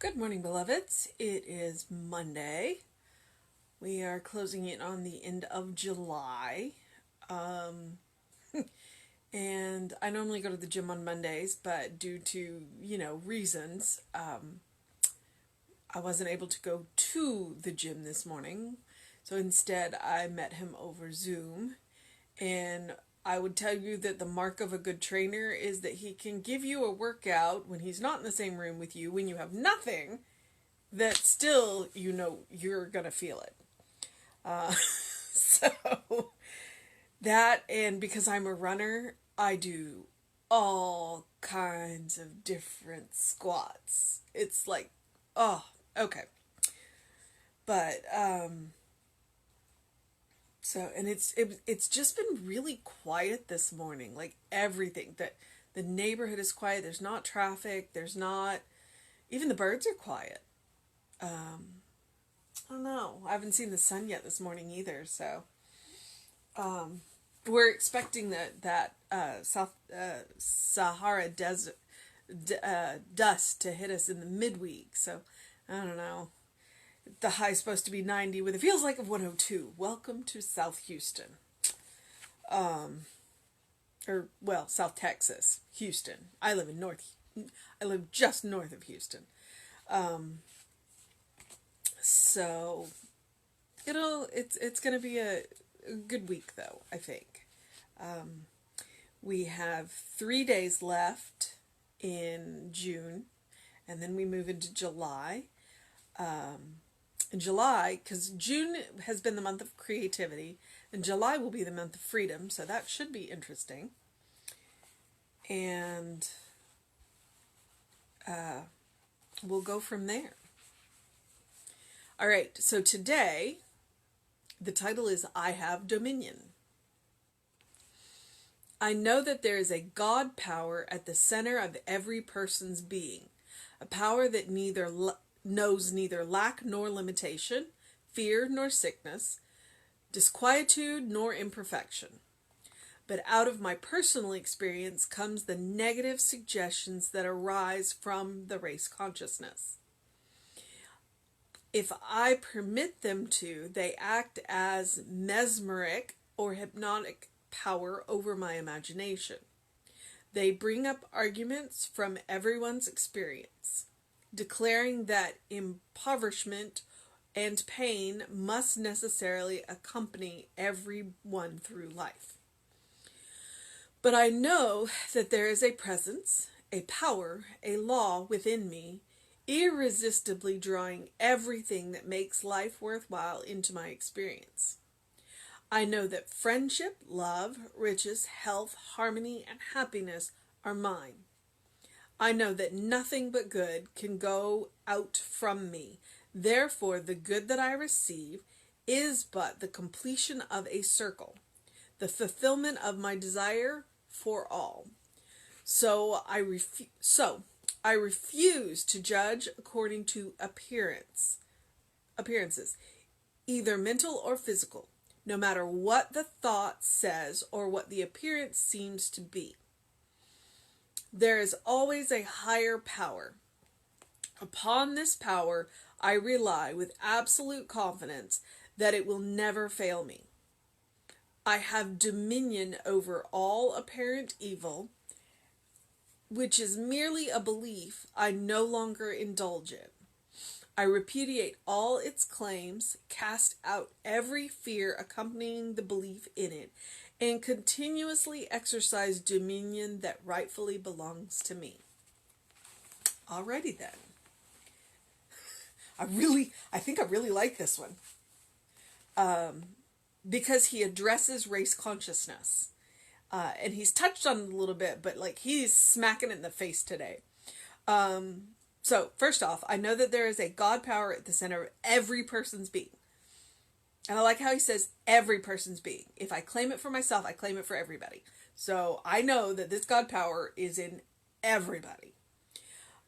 Good morning, beloveds. It is Monday. We are closing in on the end of July. Um, and I normally go to the gym on Mondays, but due to, reasons, I wasn't able to go to the gym this morning. So instead, I met him over Zoom. And I would tell you that the mark of a good trainer is that he can give you a workout when he's not in the same room with you, when you have nothing, that still, you're going to feel it. So that, and because I'm a runner, I do all kinds of different squats. It's like, oh, okay. But, so, and it's just been really quiet this morning. Like everything, that the neighborhood is quiet. There's not traffic. There's not, even the birds are quiet. I don't know. I haven't seen the sun yet this morning either, so we're expecting that South Sahara desert dust to hit us in the midweek. So I don't know. The high's supposed to be 90 with it feels like of 102. Welcome to South Houston. South Texas, Houston. I live just north of Houston. So it's going to be a good week though, I think. We have 3 days left in June, and then we move into July. In July, because June has been the month of creativity, and July will be the month of freedom, so that should be interesting. And we'll go from there. All right, so today, the title is I Have Dominion. I know that there is a God power at the center of every person's being, a power that knows neither lack nor limitation, fear nor sickness, disquietude nor imperfection. But out of my personal experience comes the negative suggestions that arise from the race consciousness. If I permit them to, they act as mesmeric or hypnotic power over my imagination. They bring up arguments from everyone's experience, declaring that impoverishment and pain must necessarily accompany everyone through life. But I know that there is a presence, a power, a law within me, irresistibly drawing everything that makes life worthwhile into my experience. I know that friendship, love, riches, health, harmony, and happiness are mine. I know that nothing but good can go out from me. Therefore, the good that I receive is but the completion of a circle, the fulfillment of my desire for all. So I refuse to judge according to appearances, either mental or physical, no matter what the thought says or what the appearance seems to be. There is always a higher power. Upon this power, I rely with absolute confidence that it will never fail me. I have dominion over all apparent evil, which is merely a belief I no longer indulge in. I repudiate all its claims, cast out every fear accompanying the belief in it, and continuously exercise dominion that rightfully belongs to me. Alrighty then. I think I really like this one. Because he addresses race consciousness. And he's touched on it a little bit, but he's smacking it in the face today. So first off, I know that there is a God power at the center of every person's being. And I like how he says every person's being. If I claim it for myself, I claim it for everybody. So I know that this God power is in everybody.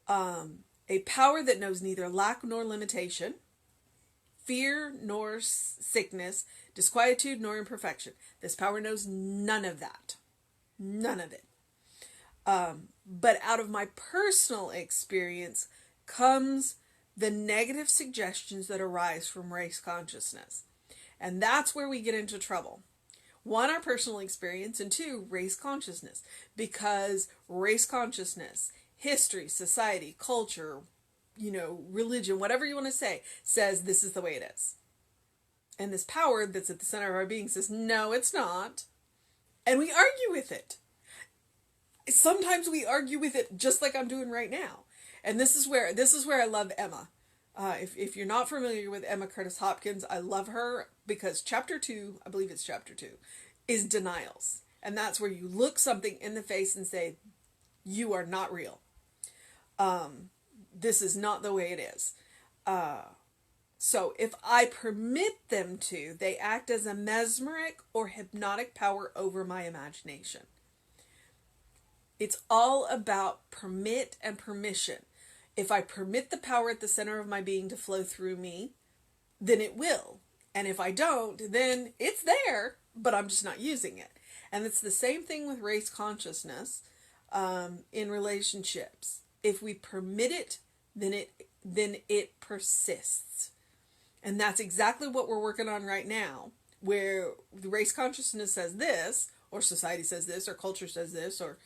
A power that knows neither lack nor limitation, fear nor sickness, disquietude nor imperfection. This power knows none of that. None of it. But out of my personal experience comes the negative suggestions that arise from race consciousness. And that's where we get into trouble. One, our personal experience, and two, race consciousness. Because race consciousness, history, society, culture, religion, whatever you want to say, says this is the way it is. And this power that's at the center of our being says, no, it's not. And we argue with it. Sometimes we argue with it just like I'm doing right now. And this is where I love Emma. If you're not familiar with Emma Curtis Hopkins, I love her because chapter 2, I believe it's chapter 2, is denials. And that's where you look something in the face and say, you are not real. This is not the way it is. So if I permit them to, they act as a mesmeric or hypnotic power over my imagination. It's all about permit and permission. If I permit the power at the center of my being to flow through me, then it will. And if I don't, then it's there, but I'm just not using it. And it's the same thing with race consciousness in relationships. If we permit it, then it persists. And that's exactly what we're working on right now, where the race consciousness says this, or society says this, or culture says this, or,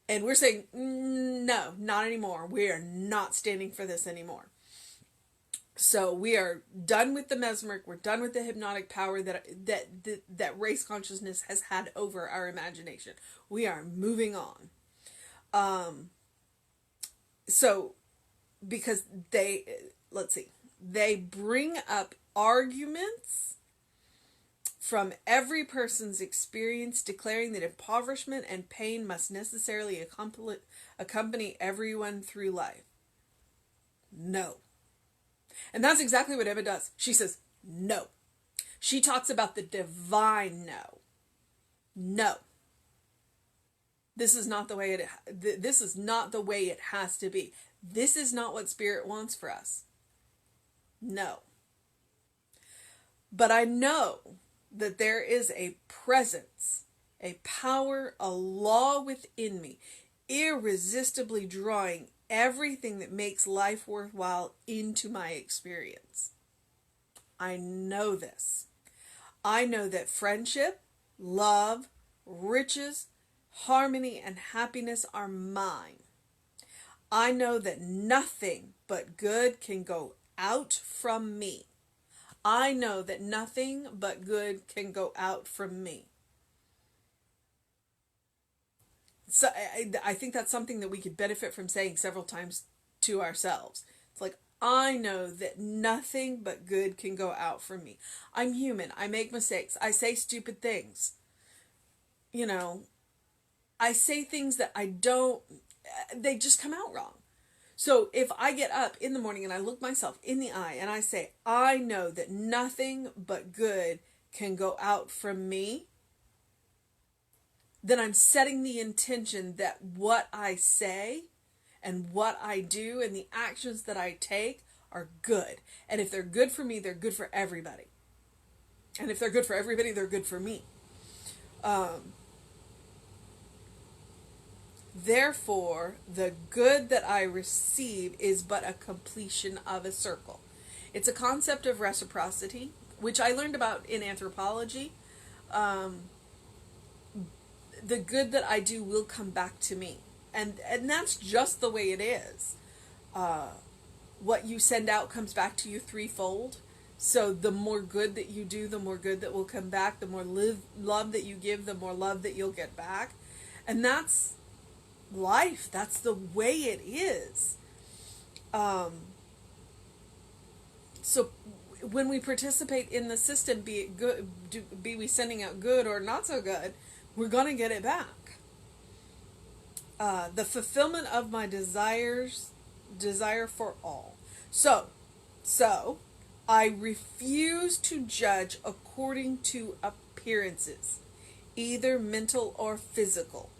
and we're saying, no, not anymore. We are not standing for this anymore. So we are done with the mesmeric. We're done with the hypnotic power that race consciousness has had over our imagination. We are moving on. So because they bring up arguments from every person's experience, declaring that impoverishment and pain must necessarily accompany everyone through life. No. And that's exactly what Emma does. She says, no. She talks about the divine no. No. This is not the way this is not the way it has to be. This is not what Spirit wants for us. No. But I know that there is a presence, a power, a law within me, irresistibly drawing everything that makes life worthwhile into my experience. I know this. I know that friendship, love, riches, harmony, and happiness are mine. I know that nothing but good can go out from me. I know that nothing but good can go out from me. So I think that's something that we could benefit from saying several times to ourselves. It's like, I know that nothing but good can go out from me. I'm human. I make mistakes. I say stupid things. I say things that they just come out wrong. So if I get up in the morning and I look myself in the eye and I say, I know that nothing but good can go out from me, then I'm setting the intention that what I say and what I do and the actions that I take are good. And if they're good for me, they're good for everybody. And if they're good for everybody, they're good for me. Therefore, the good that I receive is but a completion of a circle. It's a concept of reciprocity, which I learned about in anthropology. The good that I do will come back to me. And that's just the way it is. What you send out comes back to you threefold. So the more good that you do, the more good that will come back. The more love that you give, the more love that you'll get back. And that's life. That's the way it is. So when we participate in the system, be it good, be we sending out good or not so good, we're going to get it back. The fulfillment of my desire for all. So I refuse to judge according to appearances, either mental or physical.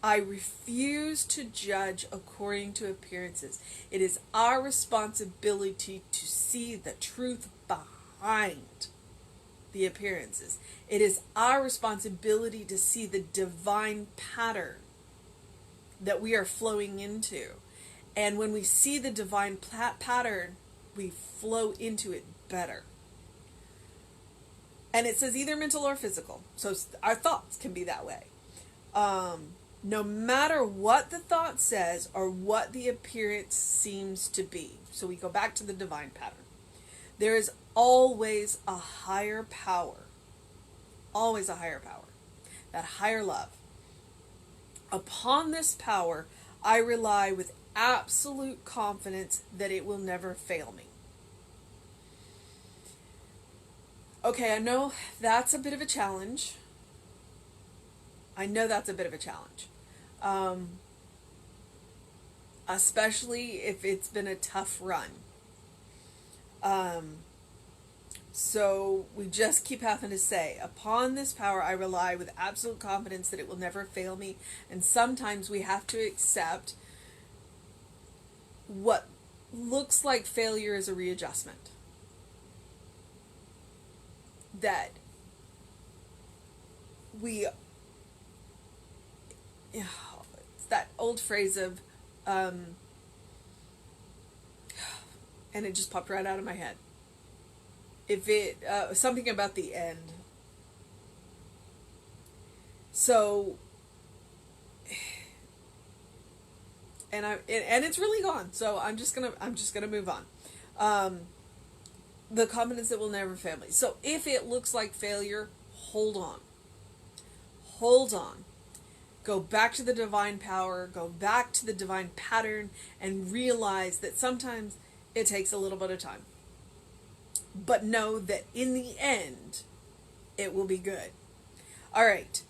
I refuse to judge according to appearances. It is our responsibility to see the truth behind the appearances. It is our responsibility to see the divine pattern that we are flowing into. And when we see the divine pattern, we flow into it better. And it says either mental or physical. So our thoughts can be that way. No matter what the thought says or what the appearance seems to be. So we go back to the divine pattern. There is always a higher power. Always a higher power. That higher love. Upon this power, I rely with absolute confidence that it will never fail me. Okay, I know that's a bit of a challenge. Especially if it's been a tough run. So we just keep having to say, upon this power I rely with absolute confidence that it will never fail me. And sometimes we have to accept what looks like failure is a readjustment. That it's that old phrase of, and it just popped right out of my head. Something about the end. So, and it's really gone. So I'm just gonna move on. The confidence that will never fail me. So if it looks like failure, hold on. Go back to the divine power, go back to the divine pattern, and realize that sometimes it takes a little bit of time. But know that in the end, it will be good. All right.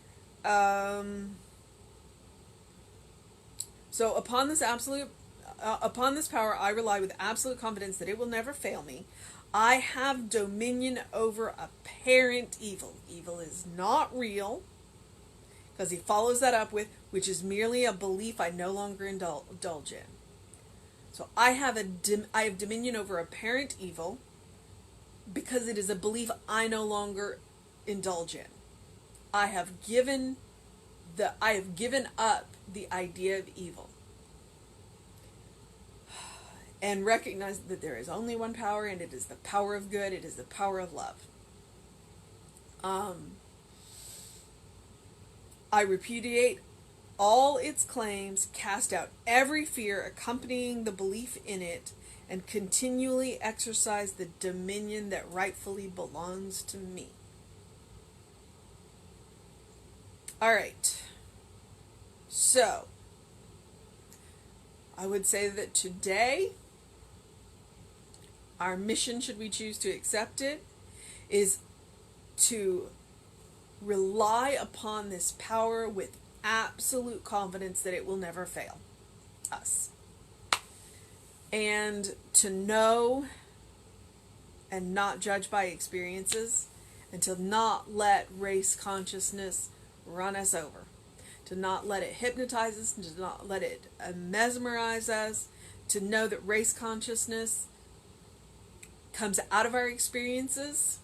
So upon this power, I rely with absolute confidence that it will never fail me. I have dominion over apparent evil. Evil is not real, because he follows that up with, which is merely a belief I no longer indulge in. So I have dominion over apparent evil, because it is a belief I no longer indulge in. I have given up the idea of evil. And recognize that there is only one power, and it is the power of good. It is the power of love. I repudiate all its claims, cast out every fear accompanying the belief in it, and continually exercise the dominion that rightfully belongs to me. All right. So, I would say that today, our mission, should we choose to accept it, is to rely upon this power with absolute confidence that it will never fail us. And to know and not judge by experiences, and to not let race consciousness run us over. To not let it hypnotize us, and to not let it mesmerize us. To know that race consciousness comes out of our experiences,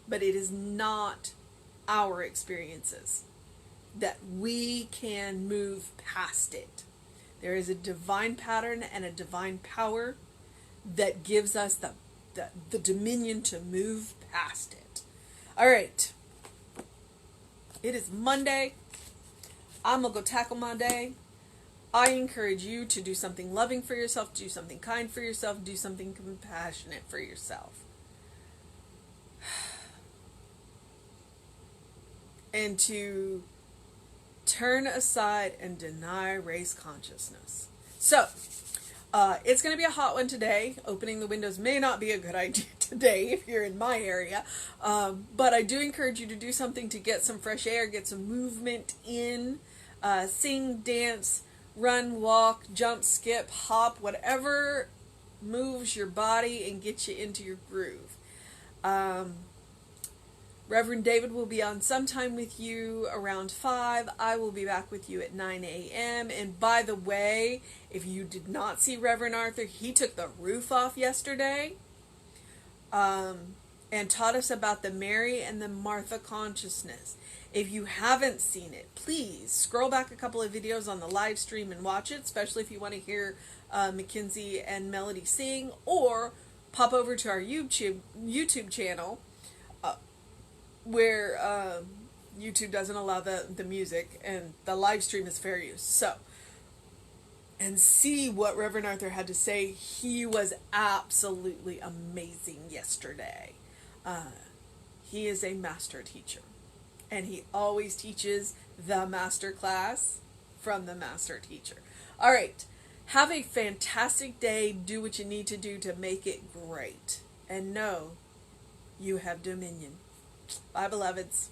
but it is not our experiences. That we can move past it. There is a divine pattern and a divine power that gives us the dominion to move past it. All right. It is Monday. I'm going to go tackle my day. I encourage you to do something loving for yourself, do something kind for yourself, do something compassionate for yourself. And to turn aside and deny race consciousness. So, it's going to be a hot one today. Opening the windows may not be a good idea today if you're in my area. But I do encourage you to do something to get some fresh air, get some movement in. Sing, dance, run, walk, jump, skip, hop, whatever moves your body and gets you into your groove. Reverend David will be on sometime with you around 5. I will be back with you at 9 a.m. And by the way, if you did not see Reverend Arthur, he took the roof off yesterday and taught us about the Mary and the Martha consciousness. If you haven't seen it, please scroll back a couple of videos on the live stream and watch it, especially if you want to hear Mackenzie and Melody sing, or pop over to our YouTube channel where YouTube doesn't allow the music and the live stream is fair use. So, and see what Reverend Arthur had to say. He was absolutely amazing yesterday. He is a master teacher, and he always teaches the master class from the master teacher. All right, have a fantastic day. Do what you need to do to make it great, and know you have dominion. Bye, beloveds.